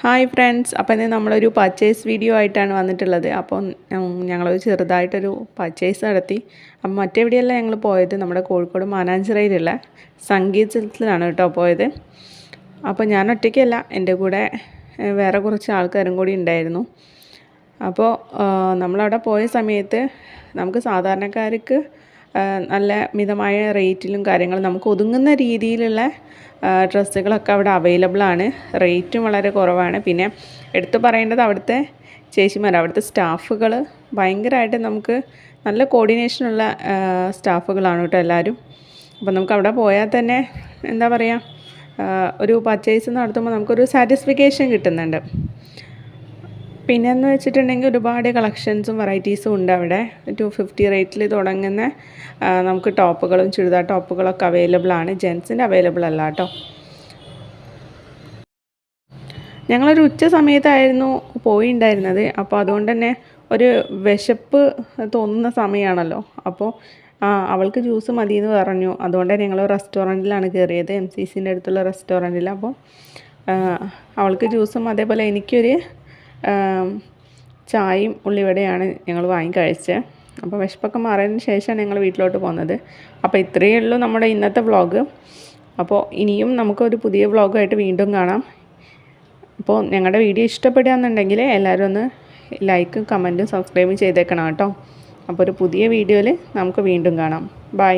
Hi friends, അപ്പോൾ ഇന്ന് നമ്മളൊരു പർച്ചേസ് വീഡിയോ ആയിട്ടാണ് വന്നിട്ടുള്ളത്. അപ്പോൾ ഞങ്ങളൊരു ചെറുതായിട്ടൊരു പർച്ചേസ് നടത്തി. അപ്പം മറ്റെവിടെയല്ല ഞങ്ങൾ പോയത്, നമ്മുടെ കോഴിക്കോട് മാനാഞ്ചിറയിലുള്ള സംഗീത് സിൽക്സിലാണ് കേട്ടോ പോയത്. അപ്പോൾ ഞാൻ ഒറ്റയ്ക്കല്ല, എൻ്റെ കൂടെ വേറെ കുറച്ച് ആൾക്കാരും കൂടി ഉണ്ടായിരുന്നു. അപ്പോൾ നമ്മളവിടെ പോയ സമയത്ത് നമുക്ക് സാധാരണക്കാർക്ക് നല്ല മിതമായ റേറ്റിലും കാര്യങ്ങളും നമുക്ക് ഒതുങ്ങുന്ന രീതിയിലുള്ള ഡ്രസ്സുകളൊക്കെ അവിടെ അവൈലബിൾ ആണ്. റേറ്റും വളരെ കുറവാണ്. പിന്നെ എടുത്തു പറയേണ്ടത് അവിടുത്തെ ചേച്ചിമാർ, അവിടുത്തെ സ്റ്റാഫുകൾ ഭയങ്കരമായിട്ട് നമുക്ക് നല്ല കോർഡിനേഷനുള്ള സ്റ്റാഫുകളാണ് കേട്ടോ എല്ലാവരും. അപ്പോൾ നമുക്ക് അവിടെ പോയാൽ തന്നെ എന്താ പറയുക, ഒരു പർച്ചേസ് നടത്തുമ്പോൾ നമുക്കൊരു സാറ്റിസ്ഫിക്കേഷൻ കിട്ടുന്നുണ്ട്. പിന്നെയെന്ന് വെച്ചിട്ടുണ്ടെങ്കിൽ ഒരുപാട് കളക്ഷൻസും വെറൈറ്റീസും ഉണ്ട് അവിടെ. 250 റേറ്റിൽ തുടങ്ങുന്ന നമുക്ക് ടോപ്പുകളും ചുരിദാർ ടോപ്പുകളൊക്കെ അവൈലബിൾ ആണ്. ജെൻസിൻ്റെ അവൈലബിൾ അല്ല കേട്ടോ. ഞങ്ങളൊരു ഉച്ച സമയത്തായിരുന്നു പോയിണ്ടായിരുന്നത്. അപ്പോൾ അതുകൊണ്ട് തന്നെ ഒരു വിശപ്പ് തോന്നുന്ന സമയമാണല്ലോ. അപ്പോൾ അവൾക്ക് ജ്യൂസ് മതിയെന്ന് പറഞ്ഞു. അതുകൊണ്ട് തന്നെ ഞങ്ങൾ റെസ്റ്റോറൻറ്റിലാണ് കയറിയത്, MCCൻ്റെ അടുത്തുള്ള റെസ്റ്റോറൻറ്റിൽ. അപ്പോൾ അവൾക്ക് ജ്യൂസും അതേപോലെ എനിക്കൊരു ചായയും ഉള്ളിവടയാണ് ഞങ്ങൾ വാങ്ങി കഴിച്ചത്. അപ്പോൾ വിശപ്പൊക്കെ മാറിയതിന് ശേഷമാണ് ഞങ്ങൾ വീട്ടിലോട്ട് പോകുന്നത്. അപ്പോൾ ഇത്രയേ ഉള്ളൂ നമ്മുടെ ഇന്നത്തെ വ്ളോഗ്. അപ്പോൾ ഇനിയും നമുക്കൊരു പുതിയ വ്ളോഗായിട്ട് വീണ്ടും കാണാം. അപ്പോൾ ഞങ്ങളുടെ വീഡിയോ ഇഷ്ടപ്പെടുകയെന്നുണ്ടെങ്കിൽ എല്ലാവരും ഒന്ന് ലൈക്കും കമൻറ്റും സബ്സ്ക്രൈബും ചെയ്തേക്കണം കേട്ടോ. അപ്പോൾ ഒരു പുതിയ വീഡിയോയിൽ നമുക്ക് വീണ്ടും കാണാം. ബൈ.